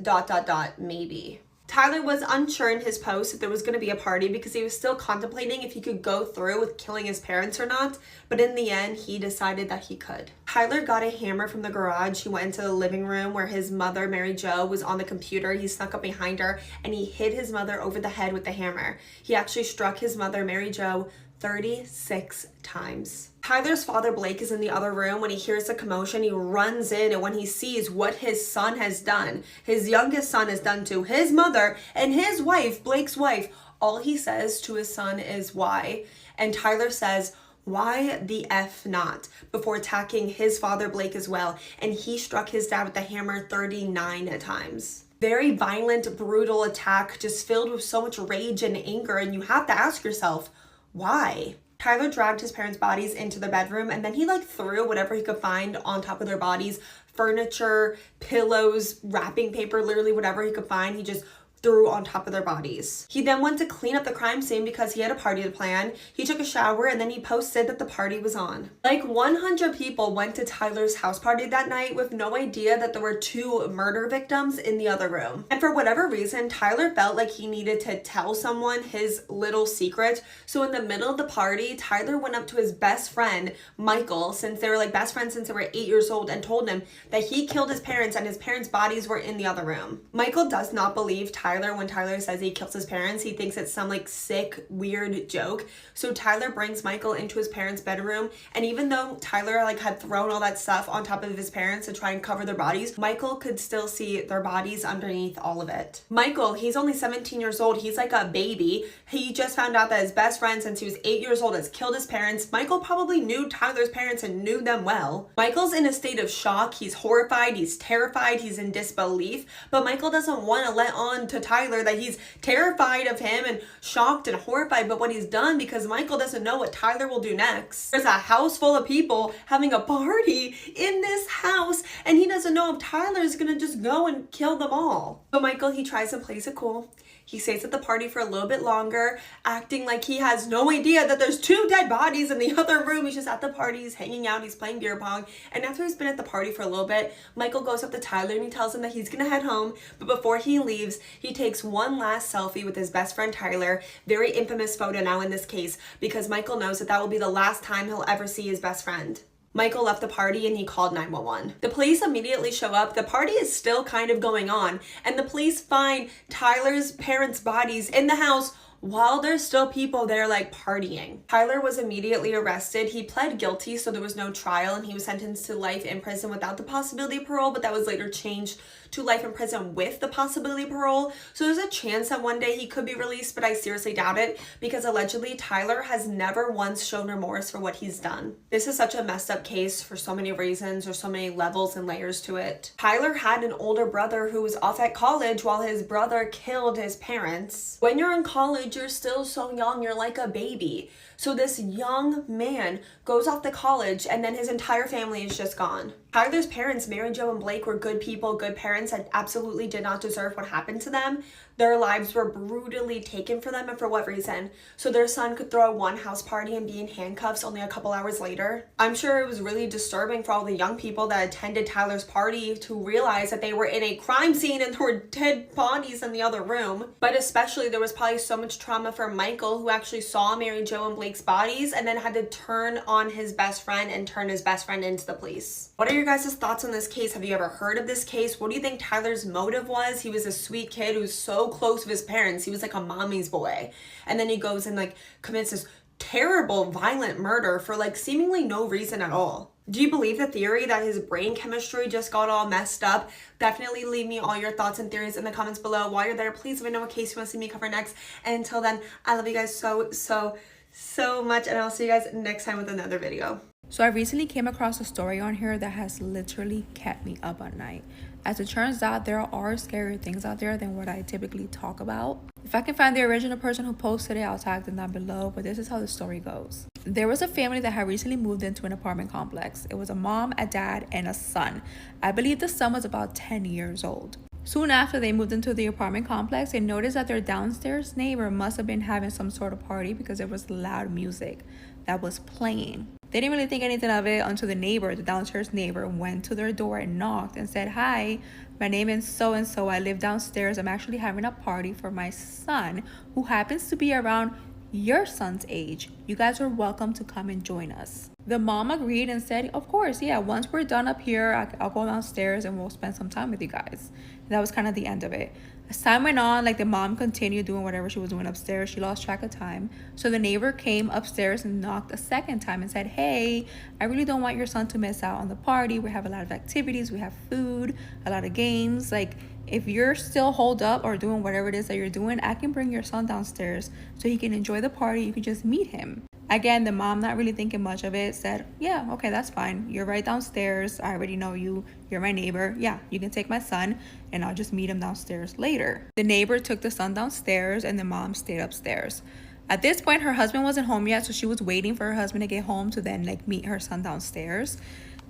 B: maybe." Tyler was unsure in his post if there was going to be a party because he was still contemplating if he could go through with killing his parents or not, but in the end, he decided that he could. Tyler got a hammer from the garage. He went into the living room where his mother, Mary Jo, was on the computer. He snuck up behind her and he hit his mother over the head with the hammer. He actually struck his mother, Mary Jo, 36 times. Tyler's father, Blake, is in the other room. When he hears the commotion, he runs in, and when he sees what his son has done, his youngest son has done to his mother and his wife, Blake's wife, all he says to his son is, "Why?" And Tyler says, "Why the F not?" before attacking his father, Blake, as well, and he struck his dad with the hammer 39 times. Very violent, brutal attack, just filled with so much rage and anger, and you have to ask yourself, why? Tyler dragged his parents' bodies into the bedroom, and then he threw whatever he could find on top of their bodies. Furniture, pillows, wrapping paper, literally whatever he could find, he just threw on top of their bodies. He then went to clean up the crime scene because he had a party to plan. He took a shower and then he posted that the party was on. 100 people went to Tyler's house party that night with no idea that there were 2 murder victims in the other room. And for whatever reason, Tyler felt like he needed to tell someone his little secret. So in the middle of the party, Tyler went up to his best friend, Michael, since they were best friends since they were 8 years old, and told him that he killed his parents and his parents' bodies were in the other room. Michael does not believe Tyler when Tyler says he kills his parents. He thinks it's some sick, weird joke. So Tyler brings Michael into his parents' bedroom, and even though Tyler had thrown all that stuff on top of his parents to try and cover their bodies, Michael could still see their bodies underneath all of it. Michael, he's only 17 years old. He's like a baby. He just found out that his best friend since he was 8 years old has killed his parents. Michael probably knew Tyler's parents and knew them well. Michael's in a state of shock. He's horrified. He's terrified. He's in disbelief. But Michael doesn't want to let on to Tyler that he's terrified of him and shocked and horrified by what he's done, because Michael doesn't know what Tyler will do next. There's a house full of people having a party in this house, and he doesn't know if Tyler's gonna just go and kill them all. So Michael, he tries to play it cool. He stays at the party for a little bit longer, acting like he has no idea that there's 2 dead bodies in the other room. He's just at the party, he's hanging out, he's playing beer pong. And after he's been at the party for a little bit, Michael goes up to Tyler and he tells him that he's gonna head home. But before he leaves, he takes one last selfie with his best friend Tyler. Very infamous photo now in this case, because Michael knows that that will be the last time he'll ever see his best friend. Michael left the party and he called 911. The police immediately show up. The party is still kind of going on, and the police find Tyler's parents' bodies in the house while there's still people there partying. Tyler was immediately arrested. He pled guilty, so there was no trial, and he was sentenced to life in prison without the possibility of parole, but that was later changed to life in prison with the possibility of parole. So there's a chance that one day he could be released, but I seriously doubt it because allegedly Tyler has never once shown remorse for what he's done. This is such a messed up case for so many reasons. There's so many levels and layers to it. Tyler had an older brother who was off at college while his brother killed his parents. When you're in college, you're still so young, you're like a baby. So this young man goes off to college and then his entire family is just gone. Tyler's parents, Mary Jo and Blake, were good people, good parents that absolutely did not deserve what happened to them. Their lives were brutally taken from them, and for what reason? So their son could throw a one house party and be in handcuffs only a couple hours later. I'm sure it was really disturbing for all the young people that attended Tyler's party to realize that they were in a crime scene and there were dead bodies in the other room. But especially there was probably so much trauma for Michael, who actually saw Mary Jo and Blake's bodies and then had to turn on his best friend and turn his best friend into the police. What are your guys' thoughts on this case? Have you ever heard of this case? What do you think Tyler's motive was? He was a sweet kid who was so close with his parents. He was like a mommy's boy. And then he goes and like commits this terrible violent murder for like seemingly no reason at all. Do you believe the theory that his brain chemistry just got all messed up? Definitely leave me all your thoughts and theories in the comments below. While you're there, please let me know what case you want to see me cover next. And until then, I love you guys so much, and I'll see you guys next time with another video.
A: So I recently came across a story on here that has literally kept me up at night. As it turns out, there are scarier things out there than what I typically talk about. If I can find the original person who posted it, I'll tag them down below, but this is how the story goes. There was a family that had recently moved into an apartment complex. It was a mom, a dad, and a son. I believe the son was about 10 years old. Soon after they moved into the apartment complex, they noticed that their downstairs neighbor must have been having some sort of party because there was loud music that was playing. They didn't really think anything of it until the downstairs neighbor, went to their door and knocked and said, "Hi, my name is so-and-so. I live downstairs. I'm actually having a party for my son who happens to be around your son's age. You guys are welcome to come and join us." The mom agreed and said, "Of course, yeah, once we're done up here, I'll go downstairs and we'll spend some time with you guys." And that was kind of the end of it. As time went on, like the mom continued doing whatever she was doing upstairs. She lost track of time. So the neighbor came upstairs and knocked a second time and said, "Hey, I really don't want your son to miss out on the party. We have a lot of activities. We have food, a lot of games. Like, if you're still holed up or doing whatever it is that you're doing, I can bring your son downstairs so he can enjoy the party. You can just meet him." Again, the mom, not really thinking much of it, said, "Yeah, okay, that's fine. You're right downstairs. I already know you. You're my neighbor. Yeah, you can take my son and I'll just meet him downstairs later." The neighbor took the son downstairs and the mom stayed upstairs. At this point, her husband wasn't home yet, so she was waiting for her husband to get home to then like meet her son downstairs.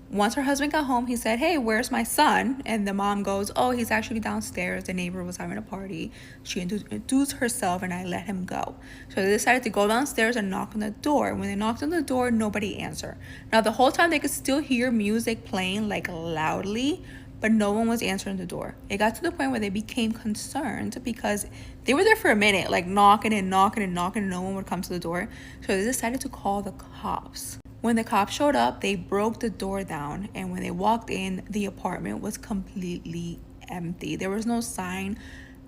A: Once her husband got home, he said, "Hey, where's my son?" And the mom goes, "Oh, he's actually downstairs. The neighbor was having a party. She introduced herself and I let him go." So they decided to go downstairs and knock on the door. When they knocked on the door, nobody answered. Now, the whole time they could still hear music playing like loudly, but no one was answering the door. It got to the point where they became concerned because they were there for a minute, like knocking and knocking and knocking, and no one would come to the door. So they decided to call the cops. When the cops showed up, they broke the door down, and when they walked in, the apartment was completely empty. There was no sign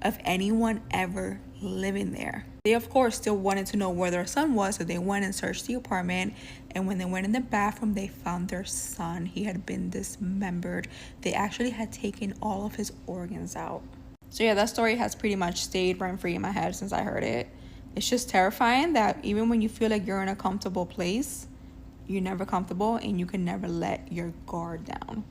A: of anyone ever living there. They, of course, still wanted to know where their son was, so they went and searched the apartment, and when they went in the bathroom, they found their son. He had been dismembered. They actually had taken all of his organs out. So yeah, that story has pretty much stayed rent-free in my head since I heard it. It's just terrifying that even when you feel like you're in a comfortable place, you're never comfortable and you can never let your guard down.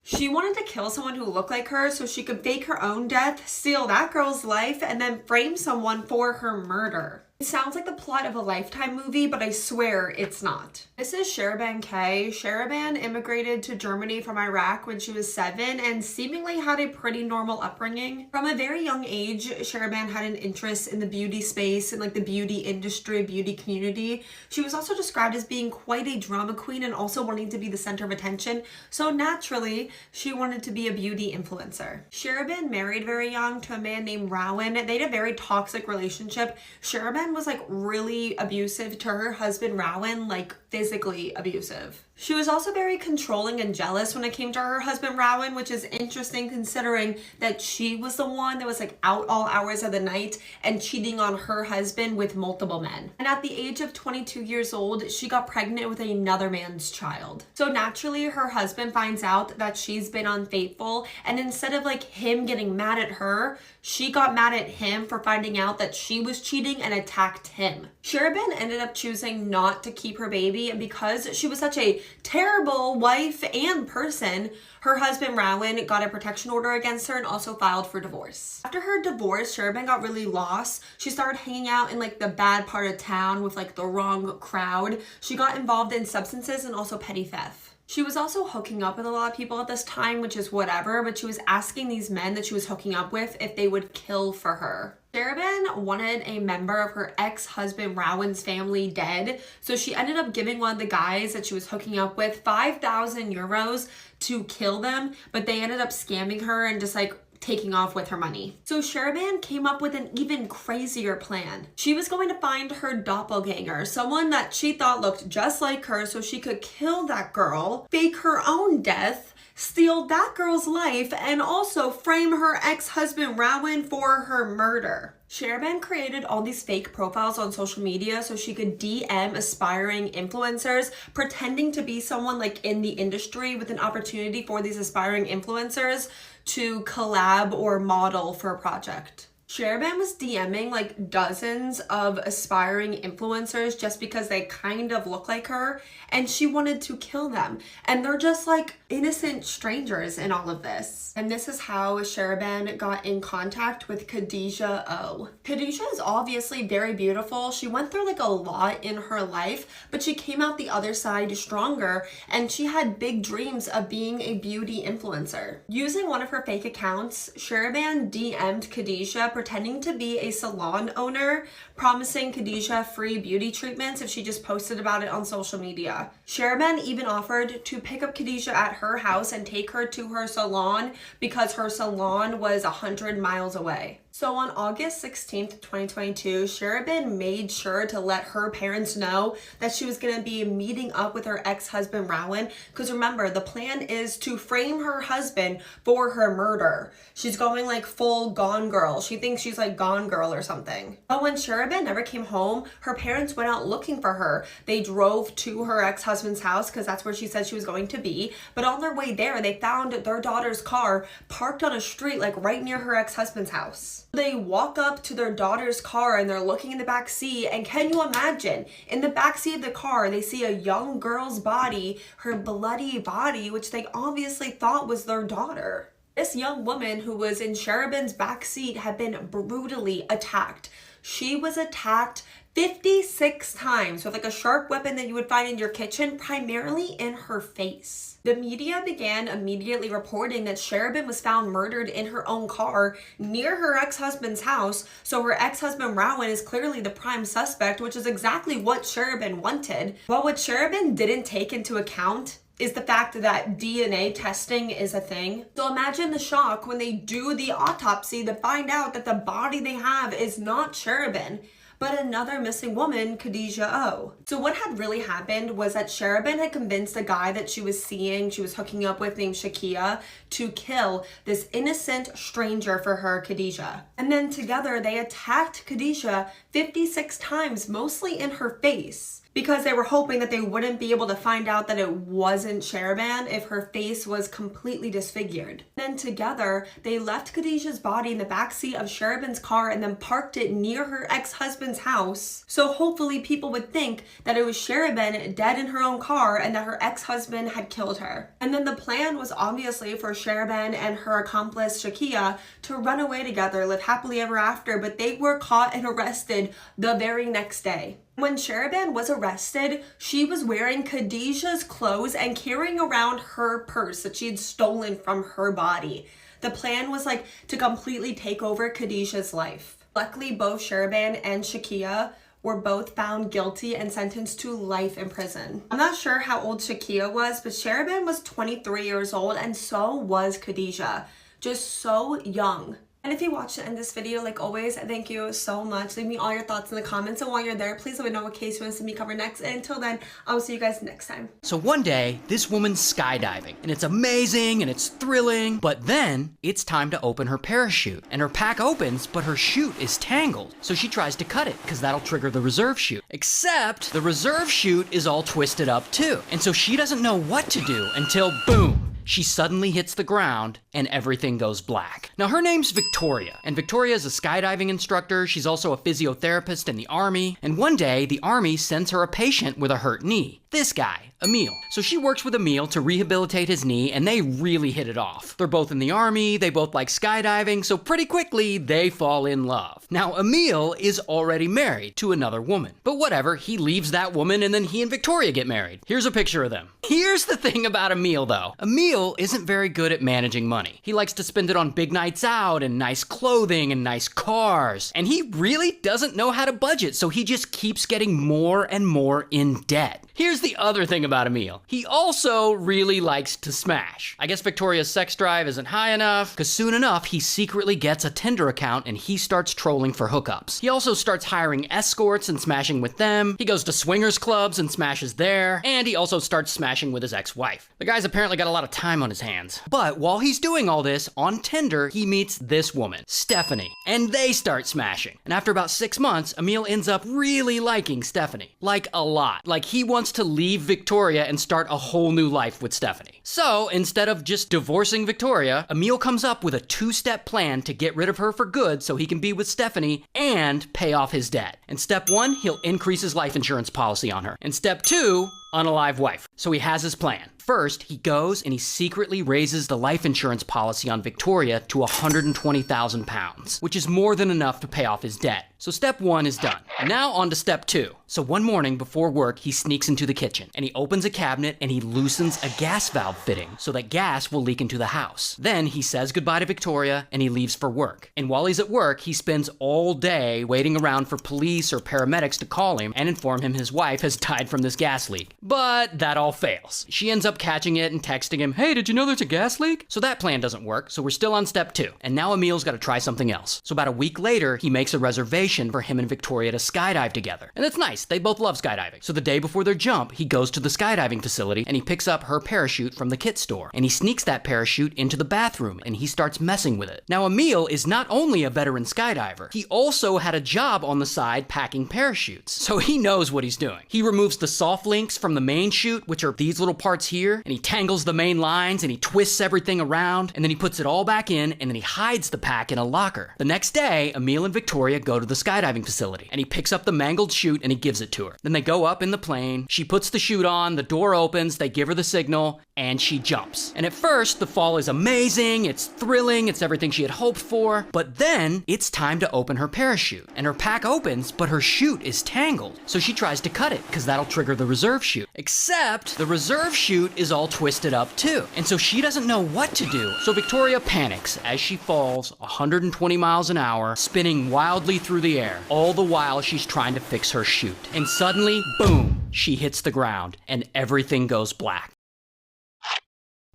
B: She wanted to kill someone who looked like her so she could fake her own death, steal that girl's life, and then frame someone for her murder. It sounds like the plot of a Lifetime movie, but I swear it's not. This is Sheriban K. Sheriban immigrated to Germany from Iraq when she was 7 and seemingly had a pretty normal upbringing. From a very young age, Sheriban had an interest in the beauty space and like the beauty industry, beauty community. She was also described as being quite a drama queen and also wanting to be the center of attention. So naturally, she wanted to be a beauty influencer. Sheriban married very young to a man named Rowan. They had a very toxic relationship. Sheriban was like really abusive to her husband Rowan, like physically abusive. She was also very controlling and jealous when it came to her husband Rowan, which is interesting considering that she was the one that was like out all hours of the night and cheating on her husband with multiple men. And at the age of 22 years old, she got pregnant with another man's child. So naturally, her husband finds out that she's been unfaithful, and instead of like him getting mad at her, she got mad at him for finding out that she was cheating and attacked him. Sherbin ended up choosing not to keep her baby, and because she was such a terrible wife and person, her husband Rowan got a protection order against her and also filed for divorce. After her divorce, Sherbin got really lost. She started hanging out in like the bad part of town with like the wrong crowd. She got involved in substances and also petty theft. She was also hooking up with a lot of people at this time, which is whatever, but she was asking these men that she was hooking up with if they would kill for her. Sherbin wanted a member of her ex-husband Rowan's family dead, so she ended up giving one of the guys that she was hooking up with 5,000 euros to kill them, but they ended up scamming her and just like taking off with her money. So Sherbin came up with an even crazier plan. She was going to find her doppelganger, someone that she thought looked just like her, so she could kill that girl, fake her own death, steal that girl's life, and also frame her ex-husband Rowan for her murder. Sherbin created all these fake profiles on social media so she could DM aspiring influencers, pretending to be someone like in the industry with an opportunity for these aspiring influencers to collab or model for a project. Sherbin was DMing like dozens of aspiring influencers just because they kind of look like her, and she wanted to kill them. And they're just like innocent strangers in all of this. And this is how Sherbin got in contact with Khadija O. Khadija is obviously very beautiful. She went through like a lot in her life, but she came out the other side stronger, and she had big dreams of being a beauty influencer. Using one of her fake accounts, Sherbin DM'd Khadija pretending to be a salon owner, promising Khadija free beauty treatments if she just posted about it on social media. Sherbin even offered to pick up Khadija at her house and take her to her salon because her salon was 100 miles away. So on August 16th, 2022, Sherbin made sure to let her parents know that she was going to be meeting up with her ex-husband Rowan, because remember, the plan is to frame her husband for her murder. She's going like full Gone Girl. She thinks she's like Gone Girl or something. But when Sherbin never came home, her parents went out looking for her. They drove to her ex-husband's house because that's where she said she was going to be. But on their way there, they found their daughter's car parked on a street like right near her ex-husband's house. They walk up to their daughter's car and they're looking in the back seat, and can you imagine, in the back seat of the car they see a young girl's body, her bloody body, which they obviously thought was their daughter. This young woman who was in Sherbin's back seat had been brutally attacked. She was attacked 56 times with like a sharp weapon that you would find in your kitchen, primarily in her face. The media began immediately reporting that Sherbin was found murdered in her own car near her ex-husband's house, so her ex-husband Rowan is clearly the prime suspect, which is exactly what Sherbin wanted. But what Sherbin didn't take into account is the fact that DNA testing is a thing. So imagine the shock when they do the autopsy to find out that the body they have is not Sherbin, but another missing woman, Khadija O. So what had really happened was that Sherbin had convinced a guy that she was seeing, she was hooking up with named Shakia, to kill this innocent stranger for her, Khadija. And then together they attacked Khadija 56 times, mostly in her face, because they were hoping that they wouldn't be able to find out that it wasn't Sherbin if her face was completely disfigured. Then together, they left Khadija's body in the backseat of Sherbin's car and then parked it near her ex-husband's house, so hopefully people would think that it was Sherbin dead in her own car and that her ex-husband had killed her. And then the plan was obviously for Sherbin and her accomplice Shakia to run away together, live happily ever after, but they were caught and arrested the very next day. When Sherbin was arrested, she was wearing Khadija's clothes and carrying around her purse that she had stolen from her body. The plan was like to completely take over Khadija's life. Luckily, both Sherbin and Shakia were both found guilty and sentenced to life in prison. I'm not sure how old Shakia was, but Sherbin was 23 years old and so was Khadija. Just so young. And if you watched to end this video, like always, thank you so much. Leave me all your thoughts in the comments, and while you're there, please let me know what case you want to see me cover next. And until then, I will see you guys next time.
K: So one day, this woman's skydiving, and it's amazing and it's thrilling, but then it's time to open her parachute. And her pack opens, but her chute is tangled. So she tries to cut it, because that'll trigger the reserve chute. Except the reserve chute is all twisted up too. And so she doesn't know what to do until boom! She suddenly hits the ground and everything goes black. Now her name's Victoria, and Victoria is a skydiving instructor. She's also a physiotherapist in the army. And one day the army sends her a patient with a hurt knee. This guy, Emil. So she works with Emil to rehabilitate his knee, and they really hit it off. They're both in the army, they both like skydiving, so pretty quickly they fall in love. Now Emil is already married to another woman. But whatever, he leaves that woman and then he and Victoria get married. Here's a picture of them. Here's the thing about Emil though. Emil isn't very good at managing money. He likes to spend it on big nights out and nice clothing and nice cars. And he really doesn't know how to budget, so he just keeps getting more and more in debt. Here's the other thing about Emil. He also really likes to smash. I guess Victoria's sex drive isn't high enough, because soon enough he secretly gets a Tinder account and he starts trolling for hookups. He also starts hiring escorts and smashing with them. He goes to swingers clubs and smashes there. And he also starts smashing with his ex-wife. The guy's apparently got a lot of time on his hands. But while he's doing all this, on Tinder, he meets this woman, Stephanie, and they start smashing. And after about 6 months, Emil ends up really liking Stephanie. Like a lot. Like he wants to leave Victoria and start a whole new life with Stephanie. So instead of just divorcing Victoria, Emil comes up with a 2-step plan to get rid of her for good so he can be with Stephanie and pay off his debt. And step 1, he'll increase his life insurance policy on her. And step 2, unalive wife. So he has his plan. First, he goes and he secretly raises the life insurance policy on Victoria to £120,000, which is more than enough to pay off his debt. So step 1 is done. And now on to step 2. So one morning before work, he sneaks into the kitchen and he opens a cabinet and he loosens a gas valve fitting so that gas will leak into the house. Then he says goodbye to Victoria and he leaves for work. And while he's at work, he spends all day waiting around for police or paramedics to call him and inform him his wife has died from this gas leak. But that all fails. She ends up catching it and texting him, "Hey, did you know there's a gas leak?" So that plan doesn't work, so we're still on step 2. And now Emil's got to try something else. So about a week later, he makes a reservation for him and Victoria to skydive together. And it's nice, they both love skydiving. So the day before their jump, he goes to the skydiving facility and he picks up her parachute from the kit store. And he sneaks that parachute into the bathroom and he starts messing with it. Now Emil is not only a veteran skydiver, he also had a job on the side packing parachutes. So he knows what he's doing. He removes the soft links from the main chute, which are these little parts here, and he tangles the main lines and he twists everything around, and then he puts it all back in, and then he hides the pack in a locker. The next day, Emil and Victoria go to the skydiving facility, and he picks up the mangled chute and he gives it to her. Then they go up in the plane, she puts the chute on, the door opens, they give her the signal, and she jumps. And at first, the fall is amazing, it's thrilling, it's everything she had hoped for, but then it's time to open her parachute. And her pack opens, but her chute is tangled. So she tries to cut it, because that'll trigger the reserve chute. Except the reserve chute is all twisted up too. And so she doesn't know what to do. So Victoria panics as she falls 120 miles an hour, spinning wildly through the air, all the while she's trying to fix her chute. And suddenly, boom, she hits the ground and everything goes black.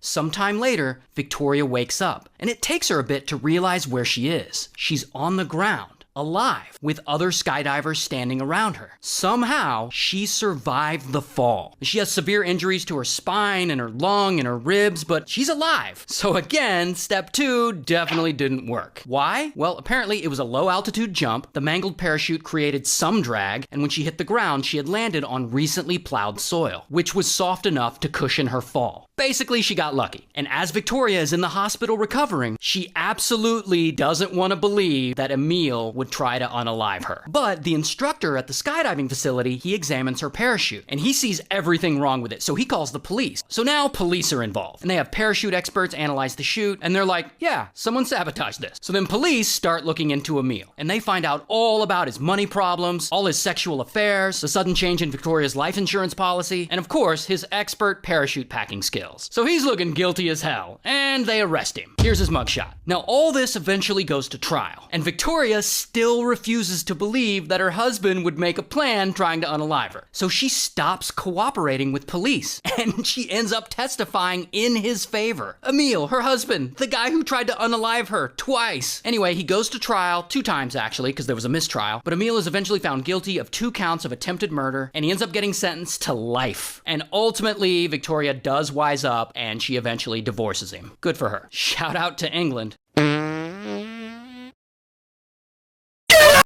K: Sometime later, Victoria wakes up, and it takes her a bit to realize where she is. She's on the ground, alive, with other skydivers standing around her. Somehow, she survived the fall. She has severe injuries to her spine and her lung and her ribs, but she's alive. So again, step 2 definitely didn't work. Why? Well, apparently it was a low altitude jump, the mangled parachute created some drag, and when she hit the ground, she had landed on recently plowed soil, which was soft enough to cushion her fall. Basically, she got lucky. And as Victoria is in the hospital recovering, she absolutely doesn't want to believe that Emil would try to unalive her. But the instructor at the skydiving facility, he examines her parachute, and he sees everything wrong with it, so he calls the police. So now police are involved, and they have parachute experts analyze the chute, and they're like, yeah, someone sabotaged this. So then police start looking into Emil, and they find out all about his money problems, all his sexual affairs, the sudden change in Victoria's life insurance policy, and of course, his expert parachute packing skills. So he's looking guilty as hell, and they arrest him. Here's his mugshot. Now all this eventually goes to trial, and Victoria still refuses to believe that her husband would make a plan trying to unalive her. So she stops cooperating with police, and she ends up testifying in his favor. Emil, her husband, the guy who tried to unalive her twice. Anyway, he goes to trial 2 times actually, because there was a mistrial, but Emil is eventually found guilty of 2 counts of attempted murder, and he ends up getting sentenced to life. And ultimately, Victoria does wise up, and she eventually divorces him. Good for her. Shout out to England.